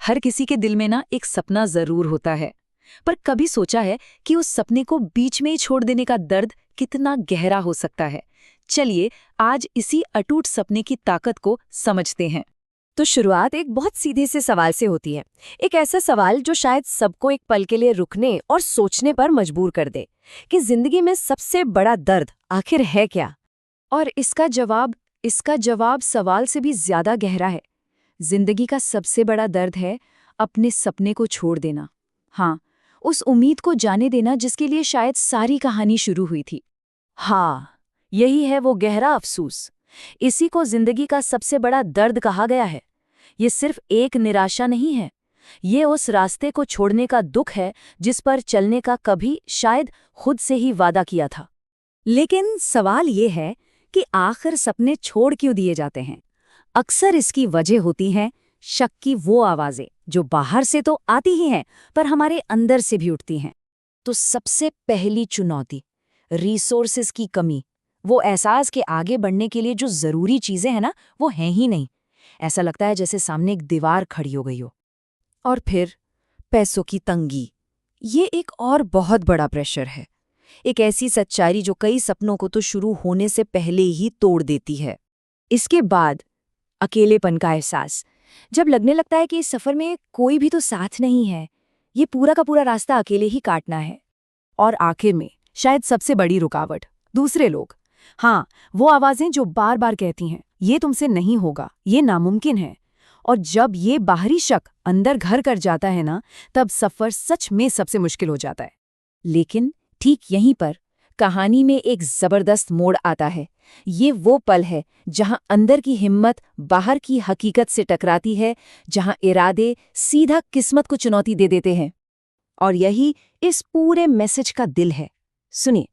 हर किसी के दिल में ना एक सपना जरूर होता है, पर कभी सोचा है कि उस सपने को बीच में ही छोड़ देने का दर्द कितना गहरा हो सकता है। चलिए आज इसी अटूट सपने की ताकत को समझते हैं। तो शुरुआत एक बहुत सीधे से सवाल से होती है। एक ऐसा सवाल जो शायद सबको एक पल के लिए रुकने और सोचने पर मजबूर कर दे कि जिंदगी में सबसे बड़ा दर्द आखिर है क्या। और इसका जवाब सवाल से भी ज्यादा गहरा है। जिंदगी का सबसे बड़ा दर्द है अपने सपने को छोड़ देना। हाँ, उस उम्मीद को जाने देना जिसके लिए शायद सारी कहानी शुरू हुई थी। हाँ, यही है वो गहरा अफसोस। इसी को जिंदगी का सबसे बड़ा दर्द कहा गया है। ये सिर्फ एक निराशा नहीं है, ये उस रास्ते को छोड़ने का दुख है जिस पर चलने का कभी शायद खुद से ही वादा किया था। लेकिन सवाल ये है कि आखिर सपने छोड़ क्यों दिए जाते हैं। अक्सर इसकी वजह होती है शक की वो आवाजें जो बाहर से तो आती ही हैं पर हमारे अंदर से भी उठती हैं। तो सबसे पहली चुनौती रिसोर्सेज की कमी। वो एहसास के आगे बढ़ने के लिए जो जरूरी चीजें हैं ना, वो हैं ही नहीं। ऐसा लगता है जैसे सामने एक दीवार खड़ी हो गई हो। और फिर पैसों की तंगी, ये एक और बहुत बड़ा प्रेशर है। एक ऐसी सच्चाई जो कई सपनों को तो शुरू होने से पहले ही तोड़ देती है। इसके बाद अकेलेपन का एहसास, जब लगने लगता है कि इस सफर में कोई भी तो साथ नहीं है, ये पूरा का पूरा रास्ता अकेले ही काटना है। और आखिर में शायद सबसे बड़ी रुकावट दूसरे लोग। हाँ, वो आवाजें जो बार बार कहती हैं ये तुमसे नहीं होगा, ये नामुमकिन है। और जब ये बाहरी शक अंदर घर कर जाता है ना, तब सफर सच में सबसे मुश्किल हो जाता है। लेकिन ठीक यहीं पर कहानी में एक जबरदस्त मोड़ आता है। ये वो पल है जहां अंदर की हिम्मत बाहर की हकीकत से टकराती है, जहां इरादे सीधा किस्मत को चुनौती दे देते हैं। और यही इस पूरे मैसेज का दिल है। सुनिए,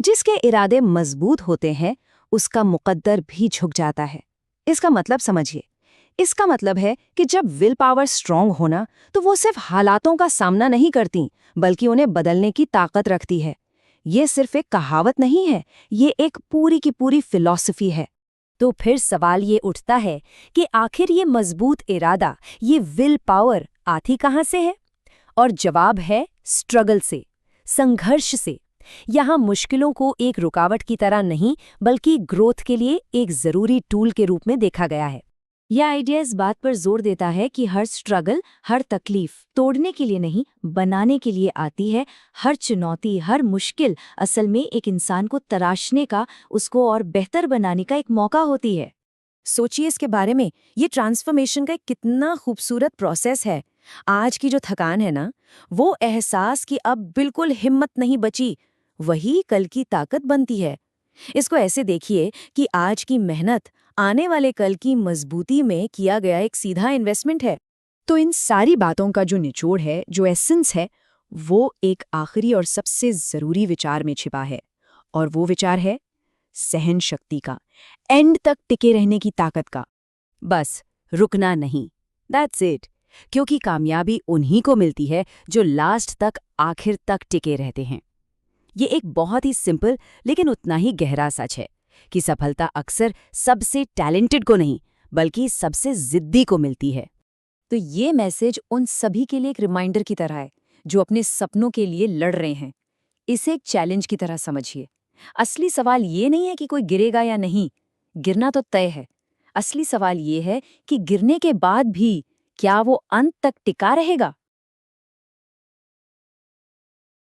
जिसके इरादे मजबूत होते हैं उसका मुकद्दर भी झुक जाता है। इसका मतलब समझिए। इसका मतलब है कि जब विल पावर स्ट्रांग होना, तो वो सिर्फ हालातों का सामना नहीं करती, बल्कि उन्हें बदलने की ताकत रखती है। ये सिर्फ एक कहावत नहीं है, ये एक पूरी की पूरी फिलॉसफी है। तो फिर सवाल ये उठता है कि आखिर ये मजबूत इरादा, ये विल पावर आती कहाँ से है? और जवाब है स्ट्रगल से, संघर्ष से। यहाँ मुश्किलों को एक रुकावट की तरह नहीं, बल्कि ग्रोथ के लिए एक जरूरी टूल के रूप में देखा गया है। यह आइडिया इस बात पर जोर देता है कि हर स्ट्रगल, हर तकलीफ तोड़ने के लिए नहीं, बनाने के लिए आती है। हर चुनौती, हर मुश्किल असल में एक इंसान को तराशने का, उसको और बेहतर बनाने का एक मौका होती है। सोचिए इसके बारे में, ये ट्रांसफॉर्मेशन का एक कितना खूबसूरत प्रोसेस है। आज की जो थकान है ना, वो एहसास कि अब बिल्कुल हिम्मत नहीं बची, वही कल की ताकत बनती है। इसको ऐसे देखिए कि आज की मेहनत आने वाले कल की मजबूती में किया गया एक सीधा इन्वेस्टमेंट है। तो इन सारी बातों का जो निचोड़ है, जो एसेंस है, वो एक आखिरी और सबसे जरूरी विचार में छिपा है। और वो विचार है सहन शक्ति का, एंड तक टिके रहने की ताकत का। बस रुकना नहीं, दैट्स इट। क्योंकि कामयाबी उन्हीं को मिलती है जो लास्ट तक, आखिर तक टिके रहते हैं। ये एक बहुत ही सिंपल लेकिन उतना ही गहरा सच है कि सफलता अक्सर सबसे टैलेंटेड को नहीं, बल्कि सबसे जिद्दी को मिलती है। तो ये मैसेज उन सभी के लिए एक रिमाइंडर की तरह है जो अपने सपनों के लिए लड़ रहे हैं। इसे एक चैलेंज की तरह समझिए। असली सवाल ये नहीं है कि कोई गिरेगा या नहीं, गिरना तो तय है। असली सवाल ये है कि गिरने के बाद भी क्या वो अंत तक टिका रहेगा।